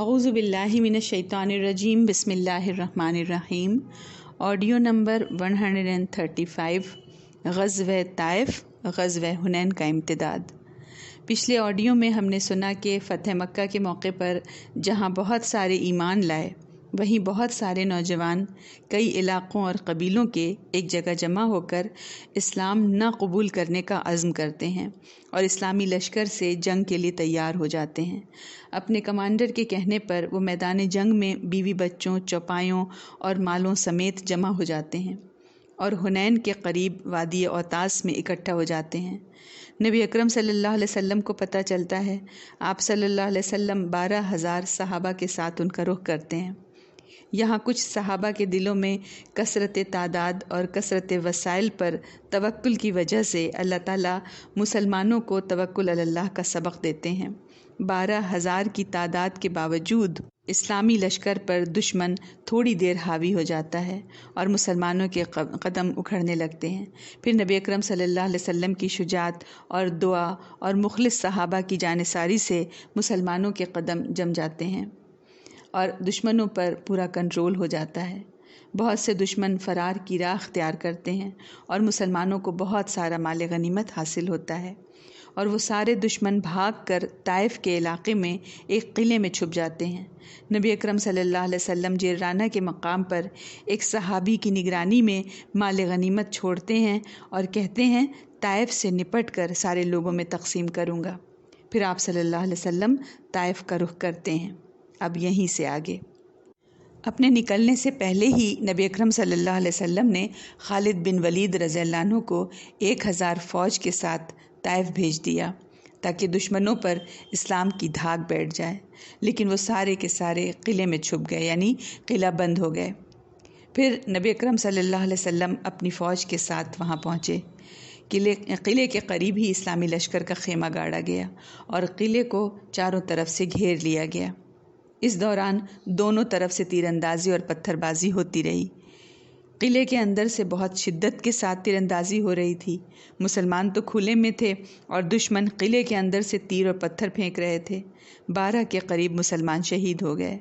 اعوذ باللہ من الشیطان الرجیم بسم اللہ الرحمن الرحیم۔ آڈیو نمبر 135 غزوہ طائف، غزوہ حنین کا امتداد۔ پچھلے آڈیو میں ہم نے سنا کہ فتح مکہ کے موقع پر جہاں بہت سارے ایمان لائے، وہیں بہت سارے نوجوان کئی علاقوں اور قبیلوں کے ایک جگہ جمع ہو کر اسلام نہ قبول کرنے کا عزم کرتے ہیں اور اسلامی لشکر سے جنگ کے لیے تیار ہو جاتے ہیں۔ اپنے کمانڈر کے کہنے پر وہ میدان جنگ میں بیوی بچوں، چوپایوں اور مالوں سمیت جمع ہو جاتے ہیں اور حنین کے قریب وادی اوتاس میں اکٹھا ہو جاتے ہیں۔ نبی اکرم صلی اللہ علیہ وسلم کو پتہ چلتا ہے، آپ صلی اللہ علیہ وسلم 12,000 صحابہ کے ساتھ ان کا رخ کرتے ہیں۔ یہاں کچھ صحابہ کے دلوں میں کثرت تعداد اور کثرت وسائل پر توکل کی وجہ سے اللہ تعالیٰ مسلمانوں کو توکل علی اللہ کا سبق دیتے ہیں۔ 12,000 کی تعداد کے باوجود اسلامی لشکر پر دشمن تھوڑی دیر حاوی ہو جاتا ہے اور مسلمانوں کے قدم اکھڑنے لگتے ہیں۔ پھر نبی اکرم صلی اللہ علیہ وسلم کی شجاعت اور دعا اور مخلص صحابہ کی جانثاری سے مسلمانوں کے قدم جم جاتے ہیں اور دشمنوں پر پورا کنٹرول ہو جاتا ہے۔ بہت سے دشمن فرار کی راہ اختیار کرتے ہیں اور مسلمانوں کو بہت سارا مال غنیمت حاصل ہوتا ہے، اور وہ سارے دشمن بھاگ کر طائف کے علاقے میں ایک قلعے میں چھپ جاتے ہیں۔ نبی اکرم صلی اللہ علیہ وسلم جیرانہ کے مقام پر ایک صحابی کی نگرانی میں مال غنیمت چھوڑتے ہیں اور کہتے ہیں، طائف سے نپٹ کر سارے لوگوں میں تقسیم کروں گا۔ پھر آپ صلی اللہ علیہ وسلم طائف کا رخ کرتے ہیں۔ اب یہیں سے آگے اپنے نکلنے سے پہلے ہی نبی اکرم صلی اللہ علیہ وسلم نے خالد بن ولید رضی اللہ عنہ کو 1,000 فوج کے ساتھ طائف بھیج دیا تاکہ دشمنوں پر اسلام کی دھاک بیٹھ جائے، لیکن وہ سارے کے سارے قلعے میں چھپ گئے، یعنی قلعہ بند ہو گئے۔ پھر نبی اکرم صلی اللہ علیہ وسلم اپنی فوج کے ساتھ وہاں پہنچے۔ قلعے کے قریب ہی اسلامی لشکر کا خیمہ گاڑا گیا اور قلعے کو چاروں طرف سے گھیر لیا گیا۔ اس دوران دونوں طرف سے تیر اندازی اور پتھر بازی ہوتی رہی۔ قلعے کے اندر سے بہت شدت کے ساتھ تیر اندازی ہو رہی تھی۔ مسلمان تو کھلے میں تھے اور دشمن قلعے کے اندر سے تیر اور پتھر پھینک رہے تھے۔ 12 کے قریب مسلمان شہید ہو گئے۔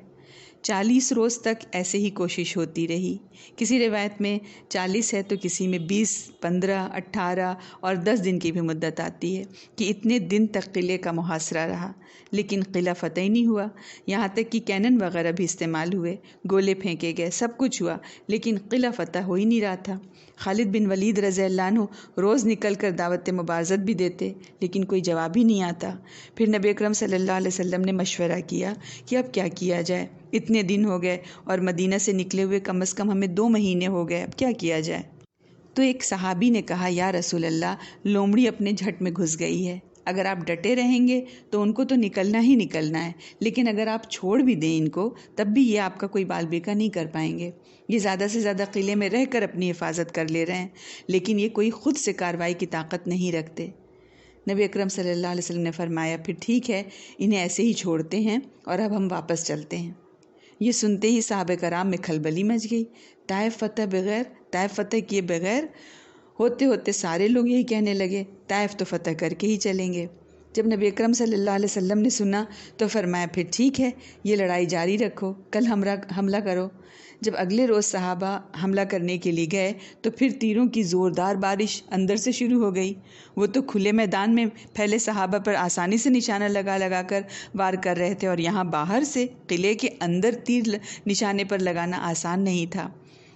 40 روز تک ایسے ہی کوشش ہوتی رہی۔ کسی روایت میں 40 ہے تو کسی میں 20، 15، 18 اور 10 دن کی بھی مدت آتی ہے کہ اتنے دن تک قلعے کا محاصرہ رہا، لیکن قلعہ فتح ہی نہیں ہوا۔ یہاں تک کہ کینن وغیرہ بھی استعمال ہوئے، گولے پھینکے گئے، سب کچھ ہوا، لیکن قلعہ فتح ہو ہی نہیں رہا تھا۔ خالد بن ولید رضی اللہ عنہ روز نکل کر دعوت مبارزت بھی دیتے، لیکن کوئی جواب ہی نہیں آتا۔ پھر نبی اکرم صلی اللہ علیہ وسلم نے مشورہ کیا کہ اب کیا کیا جائے، اتنے دن ہو گئے اور مدینہ سے نکلے ہوئے کم از کم ہمیں 2 مہینے ہو گئے، اب کیا کیا جائے؟ تو ایک صحابی نے کہا، یا رسول اللہ، لومڑی اپنے جھٹ میں گھس گئی ہے، اگر آپ ڈٹے رہیں گے تو ان کو تو نکلنا ہی نکلنا ہے، لیکن اگر آپ چھوڑ بھی دیں ان کو تب بھی یہ آپ کا کوئی بال بیکا نہیں کر پائیں گے۔ یہ زیادہ سے زیادہ قلعے میں رہ کر اپنی حفاظت کر لے رہے ہیں، لیکن یہ کوئی خود سے کارروائی کی طاقت نہیں رکھتے۔ نبی اکرم صلی اللہ علیہ وسلم نے فرمایا، پھر ٹھیک ہے، انہیں ایسے ہی چھوڑتے ہیں اور اب ہم واپس چلتے ہیں۔ یہ سنتے ہی صحابہ کرام میں کھلبلی مچ گئی۔ طائف فتح کیے بغیر ہوتے ہوتے سارے لوگ یہی کہنے لگے، طائف تو فتح کر کے ہی چلیں گے۔ جب نبی اکرم صلی اللہ علیہ وسلم نے سنا تو فرمایا، پھر ٹھیک ہے، یہ لڑائی جاری رکھو، کل حملہ کرو۔ جب اگلے روز صحابہ حملہ کرنے کے لیے گئے تو پھر تیروں کی زوردار بارش اندر سے شروع ہو گئی۔ وہ تو کھلے میدان میں پھیلے صحابہ پر آسانی سے نشانہ لگا لگا کر وار کر رہے تھے، اور یہاں باہر سے قلعے کے اندر تیر نشانے پر لگانا آسان نہیں تھا۔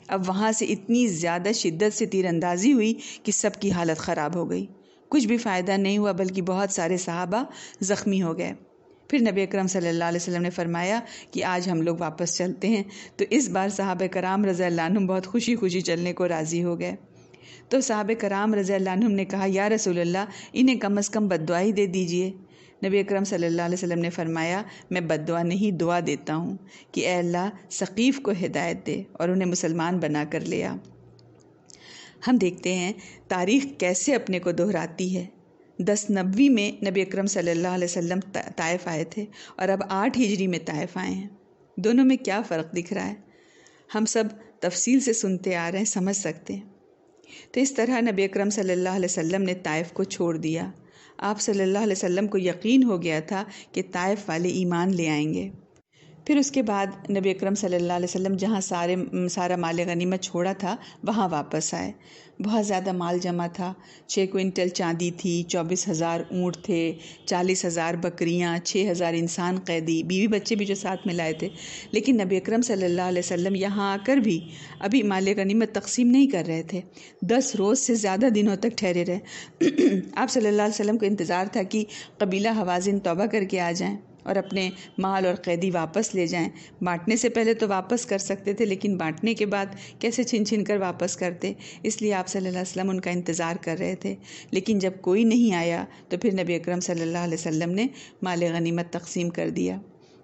اب وہاں سے اتنی زیادہ شدت سے تیر اندازی ہوئی کہ سب کی حالت خراب ہو گئی۔ کچھ بھی فائدہ نہیں ہوا، بلکہ بہت سارے صحابہ زخمی ہو گئے۔ پھر نبی اکرم صلی اللہ علیہ وسلم نے فرمایا کہ آج ہم لوگ واپس چلتے ہیں، تو اس بار صحابہ کرام رضی اللہ عنہم بہت خوشی خوشی چلنے کو راضی ہو گئے۔ تو صحابہ کرام رضی اللہ عنہم نے کہا، یا رسول اللہ، انہیں کم از کم بد دعا ہی دے دیجئے۔ نبی اکرم صلی اللہ علیہ وسلم نے فرمایا، میں بد دعا نہیں، دعا دیتا ہوں کہ اے اللہ، ثقیف کو ہدایت دے اور انہیں مسلمان بنا کر لیا۔ ہم دیکھتے ہیں تاریخ کیسے اپنے کو دہراتی ہے۔ 1090 میں نبی اکرم صلی اللہ علیہ وسلم طائف آئے تھے اور اب 8 ہجری میں طائف آئے ہیں۔ دونوں میں کیا فرق دکھ رہا ہے؟ ہم سب تفصیل سے سنتے آ رہے ہیں، سمجھ سکتے ہیں۔ تو اس طرح نبی اکرم صلی اللہ علیہ وسلم نے طائف کو چھوڑ دیا۔ آپ صلی اللہ علیہ وسلم کو یقین ہو گیا تھا کہ طائف والے ایمان لے آئیں گے۔ پھر اس کے بعد نبی اکرم صلی اللہ علیہ وسلم جہاں سارا مال غنیمت چھوڑا تھا وہاں واپس آئے۔ بہت زیادہ مال جمع تھا، 6 کوئنٹل چاندی تھی، 24,000 اونٹ تھے، 40,000 بکریاں، 6,000 انسان قیدی، بیوی بچے بھی جو ساتھ میں لائے تھے۔ لیکن نبی اکرم صلی اللہ علیہ وسلم یہاں آ کر بھی ابھی مال غنیمت تقسیم نہیں کر رہے تھے، 10 روز سے زیادہ دنوں تک ٹھہرے رہے۔ آپ صلی اللہ علیہ وسلم کو انتظار تھا کہ قبیلہ حوازن توبہ کر کے آ جائیں اور اپنے مال اور قیدی واپس لے جائیں۔ بانٹنے سے پہلے تو واپس کر سکتے تھے، لیکن بانٹنے کے بعد کیسے چھن کر واپس کرتے، اس لیے آپ صلی اللہ علیہ وسلم ان کا انتظار کر رہے تھے۔ لیکن جب کوئی نہیں آیا تو پھر نبی اکرم صلی اللہ علیہ وسلم نے مال غنیمت تقسیم کر دیا۔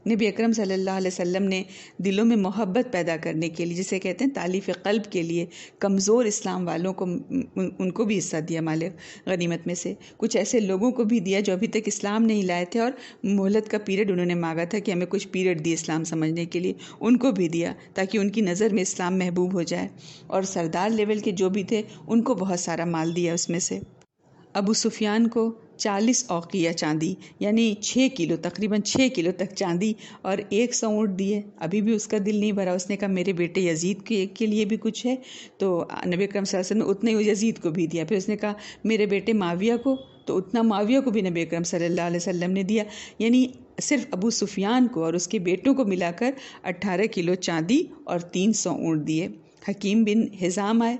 نبی اکرم صلی اللہ علیہ وسلم نے دلوں میں محبت پیدا کرنے کے لیے، جسے کہتے ہیں تالیف قلب کے لیے، کمزور اسلام والوں کو ان کو بھی حصہ دیا مال غنیمت میں سے۔ کچھ ایسے لوگوں کو بھی دیا جو ابھی تک اسلام نہیں لائے تھے اور مہلت کا پیریڈ انہوں نے مانگا تھا کہ ہمیں کچھ پیریڈ دی اسلام سمجھنے کے لیے، ان کو بھی دیا تاکہ ان کی نظر میں اسلام محبوب ہو جائے۔ اور سردار لیول کے جو بھی تھے ان کو بہت سارا مال دیا اس میں سے۔ ابو سفیان کو 40 اوقیہ چاندی یعنی 6 کلو، تقریباً 6 کلو تک چاندی اور 100 اونٹ دیے۔ ابھی بھی اس کا دل نہیں بھرا، اس نے کہا میرے بیٹے یزید کے لیے بھی کچھ ہے، تو نبی اکرم صلی اللہ علیہ وسلم نے اتنے ہی یزید کو بھی دیا۔ پھر اس نے کہا میرے بیٹے معاویہ کو، تو اتنا معاویہ کو بھی نبی اکرم صلی اللہ علیہ وسلم نے دیا۔ یعنی صرف ابو سفیان کو اور اس کے بیٹوں کو ملا کر 18 کلو چاندی اور 300 اونٹ دیے۔ حکیم بن حزام آئے،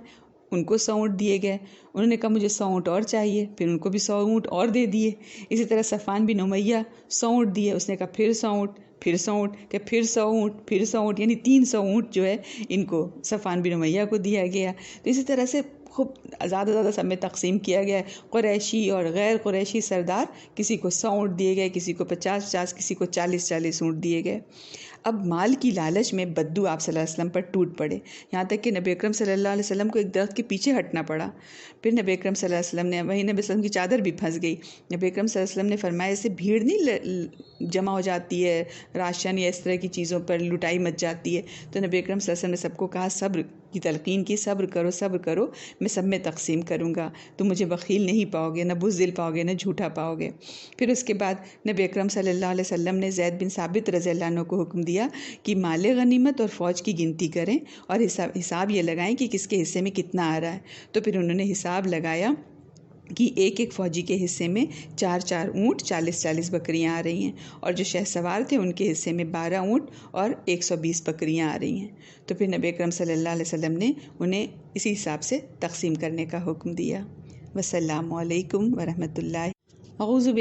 ان کو 100 اونٹ دیے گئے، انہوں نے کہا مجھے 100 اونٹ اور چاہیے، پھر ان کو بھی 100 اونٹ اور دے دیے۔ اسی طرح صفوان بن امیہ 100 اونٹ دیے، اس نے کہا پھر 100 اونٹ، پھر 100 اونٹ، کہ پھر 100 اونٹ، پھر 100 اونٹ، یعنی 300 اونٹ جو ہے ان کو صفوان بن امیہ کو دیا گیا۔ تو اسی طرح سے خوب زیادہ سب میں تقسیم کیا گیا ہے۔ قریشی اور غیر قریشی سردار، کسی کو 100 اونٹ دیے گئے، کسی کو 50 کسی کو 40 اونٹ دیے گئے۔ اب مال کی لالچ میں بدو آپ صلی اللہ علیہ وسلم پر ٹوٹ پڑے، یہاں تک کہ نبی اکرم صلی اللہ علیہ وسلم کو ایک درخت کے پیچھے ہٹنا پڑا۔ پھر نبی اکرم صلی اللہ علیہ وسلم نے، وہیں نبی صلی اللہ علیہ وسلم کی چادر بھی پھنس گئی۔ نبی اکرم صلی اللہ علیہ وسلم نے فرمایا ایسے بھیڑ نہیں جمع ہو جاتی ہے راشن یا اس طرح کی چیزوں پر، لٹائی مچ جاتی ہے۔ تو نبی اکرم صلی اللہ علیہ وسلم نے سب کو کہا صبر کی تلقین کی، صبر کرو، میں سب میں تقسیم کروں گا، تم مجھے بخیل نہیں پاؤ گے، نہ بزدل پاؤ گے، نہ جھوٹا پاؤ گے۔ پھر اس کے بعد نبی اکرم صلی اللہ علیہ وسلم نے زید بن ثابت رضی اللہ عنہ کو حکم دیا کہ مال غنیمت اور فوج کی گنتی کریں اور حساب یہ لگائیں کہ کس کے حصے میں کتنا آ رہا ہے۔ تو پھر انہوں نے حساب لگایا کہ ایک فوجی کے حصے میں 4 اونٹ، 40 بکریاں آ رہی ہیں، اور جو شہ سوار تھے ان کے حصے میں 12 اونٹ اور 120 بکریاں آ رہی ہیں۔ تو پھر نبی اکرم صلی اللہ علیہ وسلم نے انہیں اسی حساب سے تقسیم کرنے کا حکم دیا۔ والسلام علیکم ورحمۃ اللہ۔ اعوذ باللہ